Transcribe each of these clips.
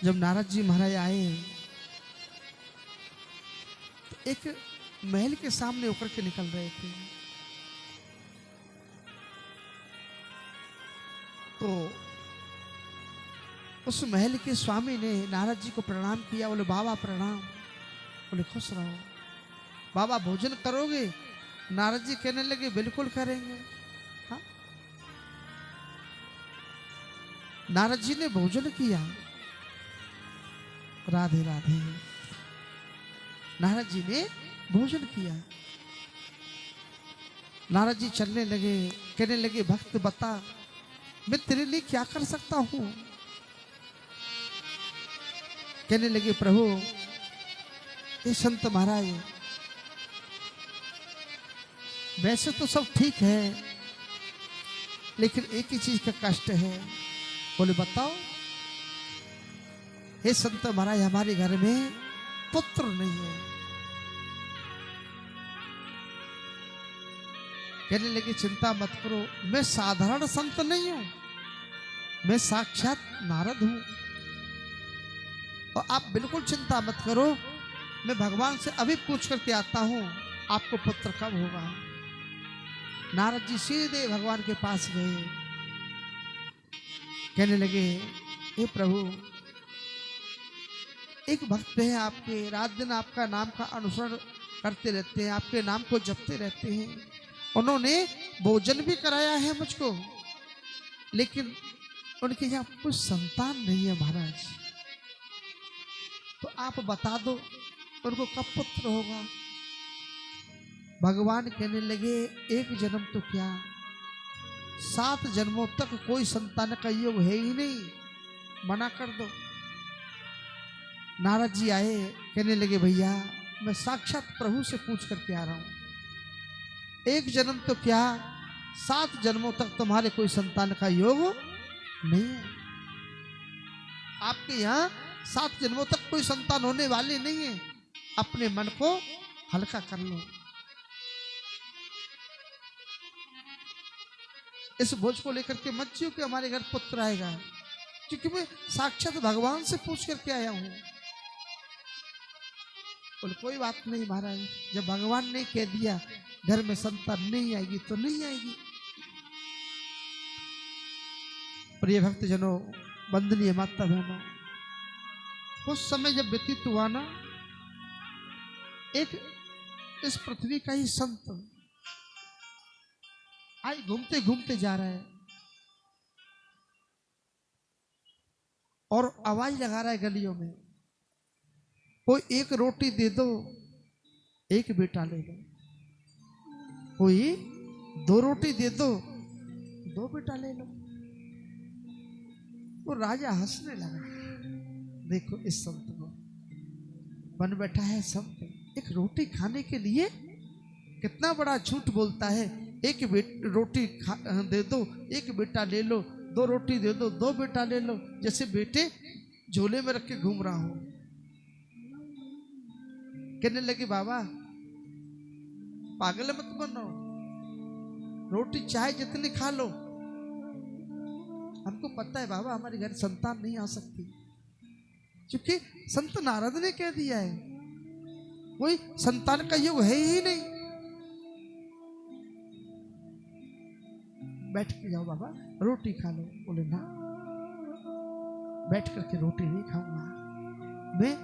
जब नारद जी महाराज आए तो एक महल के सामने होकर के निकल रहे थे, तो उस महल के स्वामी ने नारद जी को प्रणाम किया। बोले बाबा प्रणाम। बोले खुश रहो। बाबा भोजन करोगे? नारद जी कहने लगे बिल्कुल करेंगे। हाँ, नारद जी ने भोजन किया। राधे राधे। नारद जी ने भोजन किया। नारद जी चलने लगे, कहने लगे भक्त बता मैं तेरे लिए क्या कर सकता हूं? कहने लगे प्रभु ये संत महाराज वैसे तो सब ठीक है, लेकिन एक ही चीज का कष्ट है। बोले बताओ। हे संत महाराज हमारे घर में पुत्र नहीं है। कहने लगे चिंता मत करो, मैं साधारण संत नहीं हूं, मैं साक्षात नारद हूं। और आप बिल्कुल चिंता मत करो, मैं भगवान से अभी पूछ करके आता हूं आपको पुत्र कब होगा। नारद जी सीधे भगवान के पास गए। कहने लगे हे प्रभु एक भक्त है आपके, रात दिन आपका नाम का अनुसरण करते रहते हैं, आपके नाम को जपते रहते हैं। उन्होंने भोजन भी कराया है मुझको, लेकिन उनके यहाँ कुछ संतान नहीं है महाराज। तो आप बता दो उनको कब पुत्र होगा। भगवान कहने लगे एक जन्म तो क्या, 7 जन्मों तक कोई संतान का योग है ही नहीं, मना कर दो। नारद जी आए, कहने लगे भैया मैं साक्षात प्रभु से पूछ करके आ रहा हूं, एक जन्म तो क्या 7 जन्मों तक तुम्हारे कोई संतान का योग नहीं है। आपके यहाँ 7 जन्मों तक कोई संतान होने वाली नहीं है। अपने मन को हल्का कर लो। इस बोझ को लेकर के मत जियो कि हमारे घर पुत्र आएगा, क्योंकि मैं साक्षात भगवान से पूछ करके आया हूं। बोले कोई बात नहीं महाराज, जब भगवान ने कह दिया घर में संतान नहीं आएगी तो नहीं आएगी। प्रिय भक्तजनों, वंदनीय माता बहनों, कुछ समय जब व्यतीत हुआ ना, एक इस पृथ्वी का ही संत आज घूमते घूमते जा रहा है और आवाज लगा रहा है गलियों में, कोई एक रोटी दे दो, एक बेटा ले लो। कोई 2 रोटी दे दो, 2 बेटा ले लो। वो राजा हंसने लगा। देखो इस संत को, बन बैठा है संत, एक रोटी खाने के लिए कितना बड़ा झूठ बोलता है। एक रोटी दे दो, एक बेटा ले लो, 2 रोटी दे दो, 2 बेटा ले लो, जैसे बेटे झोले में रख के घूम रहा हूं। कहने लगे बाबा पागल मत बनो, रोटी चाहे जितनी खा लो, हमको पता है बाबा हमारे घर संतान नहीं आ सकती, क्योंकि संत नारद ने कह दिया है कोई संतान का योग है ही नहीं। बैठ के जाओ बाबा रोटी खा लो। बोले ना, बैठ करके रोटी नहीं खाऊंगा, मैं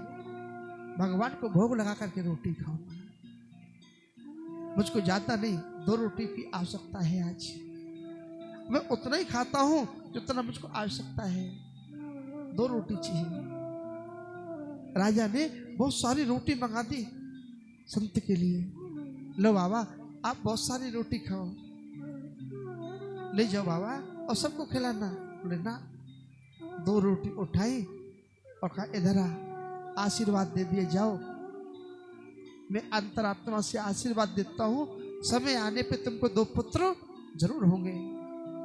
भगवान को भोग लगा करके रोटी खाऊंगा। मुझको ज्यादा नहीं, 2 रोटी की आवश्यकता है आज, मैं उतना ही खाता हूं जितना मुझको आवश्यकता है, 2 रोटी चाहिए। राजा ने बहुत सारी रोटी मंगा दी संत के लिए। लो बाबा आप बहुत सारी रोटी खाओ, ले जाओ बाबा और सबको खिलाना। बोले ना, 2 रोटी उठाई और कहा इधर आ, आशीर्वाद दे दिए जाओ। मैं अंतरात्मा से आशीर्वाद देता हूं, समय आने पे तुमको 2 पुत्र जरूर होंगे,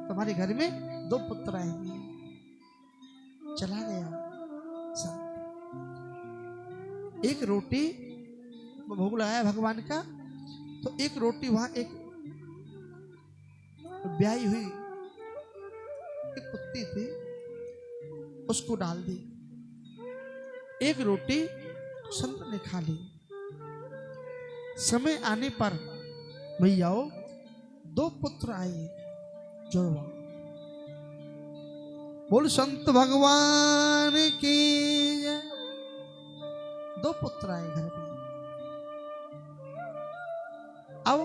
तुम्हारे घर में 2 पुत्र आएंगे। चला गया संत। एक रोटी भोग लगाया भगवान का, तो एक रोटी वहां एक ब्याही हुई एक कुत्ती थी, उसको डाल दी। एक रोटी संत ने खा ली। समय आने पर भैयाओ 2 पुत्र आए, जुड़वा। बोल संत भगवान की जय। 2 पुत्र आए घर में। अब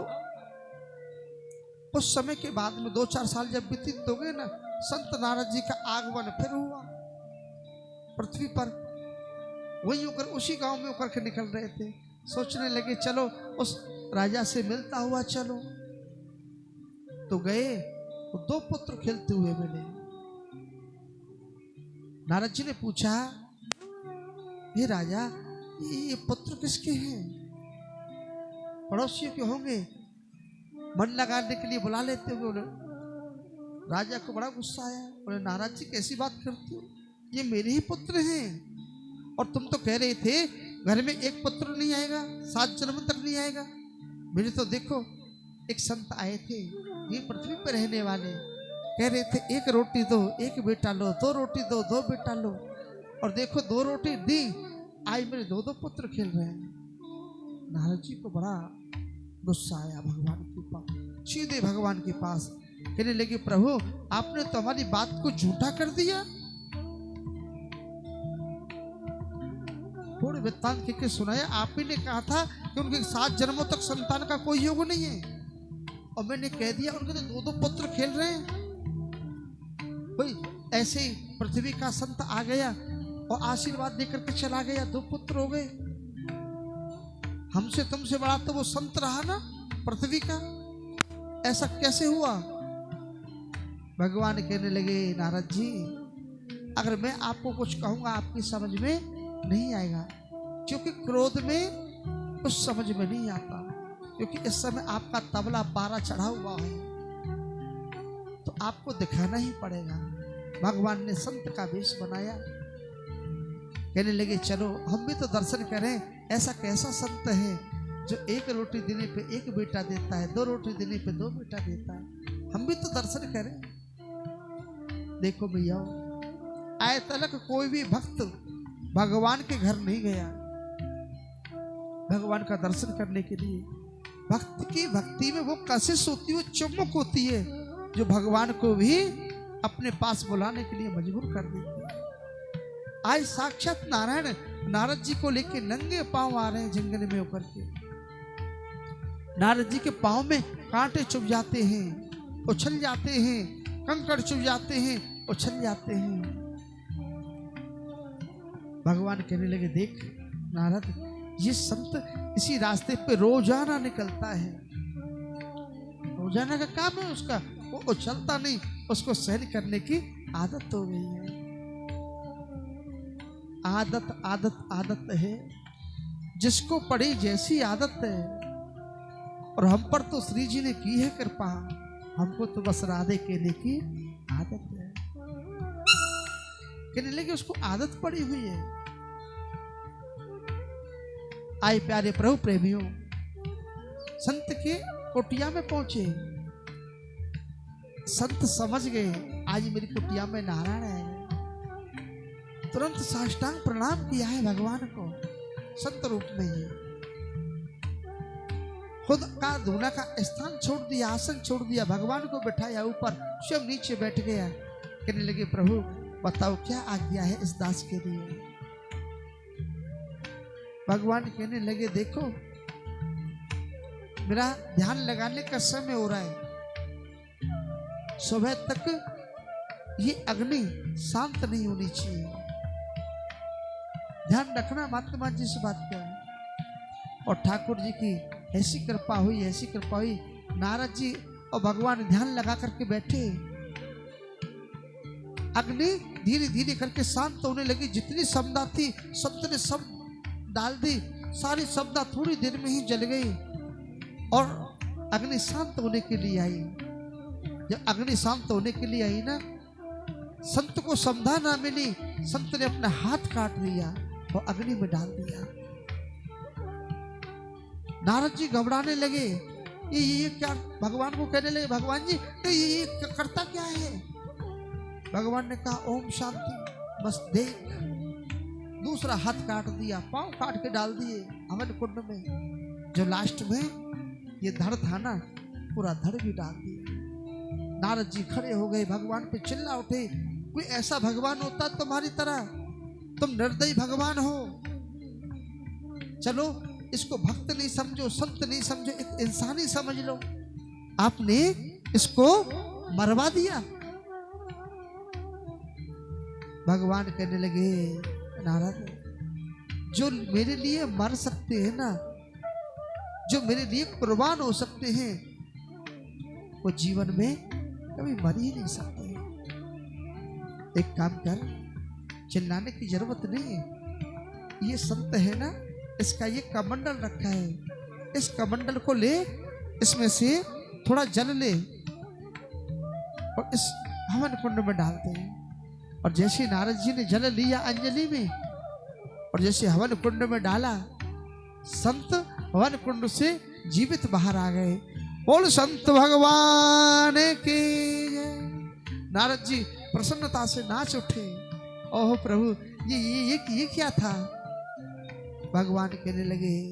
उस समय के बाद में 2-4 साल जब व्यतीत हो गए ना, संत नारद जी का आगमन फिर हुआ पृथ्वी पर। वही होकर उसी गांव में होकर के निकल रहे थे। सोचने लगे चलो उस राजा से मिलता हुआ चलो। तो गए, 2 पुत्र खेलते हुए मिले। नारद जी ने पूछा, हे राजा, ये पुत्र किसके हैं? पड़ोसियों के होंगे, मन लगाने के लिए बुला लेते हुए। राजा को बड़ा गुस्सा आया। बोले नारद जी कैसी बात करते हो, ये मेरे ही पुत्र हैं। और तुम तो कह रहे थे घर में एक पुत्र नहीं आएगा, 7 जन्म तक नहीं आएगा। मेरे तो देखो एक संत आए थे, ये पृथ्वी पर रहने वाले, कह रहे थे 1 रोटी दो 1 बेटा लो, 2 रोटी दो 2 बेटा लो। और देखो 2 रोटी दी, आज मेरे 2 पुत्र खेल रहे हैं। नारद जी को बड़ा गुस्सा आया भगवान के पास। सीधे भगवान के पास कहने लगे, प्रभु आपने तो हमारी बात को झूठा कर दिया। थोड़े वृत्तांत के सुनाया। आप ही ने कहा था कि उनके 7 जन्मों तक संतान का कोई योग नहीं है, और मैंने कह दिया उनके तो 2 पुत्र खेल रहे हैं। भाई ऐसे ही पृथ्वी का संत आ गया और आशीर्वाद देकर के चला गया, 2 पुत्र हो गए। हमसे तुमसे बड़ा तो वो संत रहा ना पृथ्वी का, ऐसा कैसे हुआ? भगवान कहने लगे, नारद जी अगर मैं आपको कुछ कहूंगा आपकी समझ में नहीं आएगा, क्योंकि क्रोध में कुछ समझ में नहीं आता, क्योंकि इस समय आपका तबला 12 चढ़ा हुआ है, तो आपको दिखाना ही पड़ेगा। भगवान ने संत का वेश बनाया। कहने लगे चलो हम भी तो दर्शन करें, ऐसा कैसा संत है जो 1 रोटी देने पे 1 बेटा देता है, 2 रोटी देने पे 2 बेटा देता है, हम भी तो दर्शन करें। देखो भैया, आज तक कोई भी भक्त भगवान के घर नहीं गया भगवान का दर्शन करने के लिए। भक्त की भक्ति में वो कशिश होती है, वो चुम्बक होती है, जो भगवान को भी अपने पास बुलाने के लिए मजबूर कर देती है। आज साक्षात नारायण नारद जी को लेके नंगे पांव आ रहे हैं जंगल में होकर के। नारद जी के पांव में कांटे चुभ जाते हैं, उछल जाते हैं, कंकड़ चुभ जाते हैं, उछल जाते हैं। भगवान कहने लगे, देख नारद, ये संत इसी रास्ते पे रोजाना निकलता है, रोजाना का काम है उसका, वो उछलता नहीं, उसको सहन करने की आदत हो गई है। आदत आदत आदत है, जिसको पड़ी जैसी आदत है। और हम पर तो श्री जी ने की है कृपा, हमको तो बस राधे कहने की आदत है। कहने लगे उसको आदत पड़ी हुई है। आए प्यारे प्रभु प्रेमियों, संत के कुटिया में पहुंचे। संत समझ गए आज मेरी कुटिया में नारायण है। तुरंत साष्टांग प्रणाम किया है भगवान को संत रूप में ही। खुद का धूना का स्थान छोड़ दिया, आसन छोड़ दिया, भगवान को बैठाया ऊपर, स्वयं नीचे बैठ गया। कहने लगे, प्रभु बताओ क्या आज्ञा है इस दास के लिए। भगवान कहने लगे, देखो मेरा ध्यान लगाने का समय हो रहा है, सुबह तक ये अग्नि शांत नहीं होनी चाहिए। ध्यान रखना महात्मा जी से बात कर। और ठाकुर जी की ऐसी कृपा हुई, ऐसी कृपा हुई, नारद जी और भगवान ध्यान लगा करके बैठे। अग्नि धीरे धीरे करके शांत होने लगी। जितनी समदा थी संत ने सब डाल दी, सारी समदा थोड़ी देर में ही जल गई और अग्नि शांत होने के लिए आई। जब अग्नि शांत होने के लिए आई ना, संत को समधा ना मिली, संत ने अपना हाथ काट लिया और अग्नि में डाल दिया। नारद जी घबराने लगे, ये क्या, भगवान को कहने लगे, भगवान जी तो ये करता क्या है? भगवान ने कहा ओम शांति, बस देख। दूसरा हाथ काट दिया, पांव काट के डाल दिए हवन कुंड में। जो लास्ट में ये धड़ था ना, पूरा धड़ भी डाल दिया। नारद जी खड़े हो गए, भगवान पे चिल्ला उठे, कोई ऐसा भगवान होता तुम्हारी तरह? तुम निर्दयी भगवान हो। चलो इसको भक्त नहीं समझो, संत नहीं समझो, एक इंसानी समझ लो। आपने इसको मरवा दिया। भगवान कहने लगे, नारद, जो मेरे लिए मर सकते हैं ना, जो मेरे लिए कुर्बान हो सकते हैं, वो जीवन में कभी मर ही नहीं सकते। एक काम कर, चिल्लाने की जरूरत नहीं है। ये संत है ना, इसका ये कमंडल रखा है, इस कमंडल को ले, इसमें से थोड़ा जल ले और इस हवन कुंड में डालते हैं। और जैसे नारद जी ने जल लिया अंजलि में और जैसे हवन कुंड में डाला, संत हवन कुंड से जीवित बाहर आ गए। बोल संत भगवान के जय। नारद जी प्रसन्नता से नाच उठे। ओह प्रभु, ये क्या था? भगवान कहने लगे,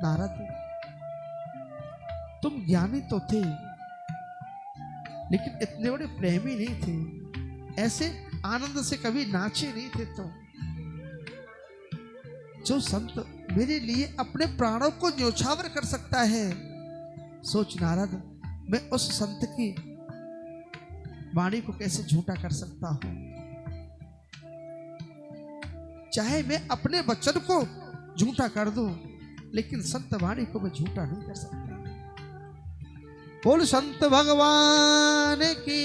नारद, तुम ज्ञानी तो थे, लेकिन इतने बड़े प्रेमी नहीं थे। ऐसे आनंद से कभी नाचे नहीं थे तुम। जो संत मेरे लिए अपने प्राणों को न्योछावर कर सकता है, सोच नारद, मैं उस संत की वाणी को कैसे झूठा कर सकता हूं? चाहे मैं अपने वचन को झूठा कर दूं, लेकिन संत वाणी को मैं झूठा नहीं कर सकता। बोल संत भगवान की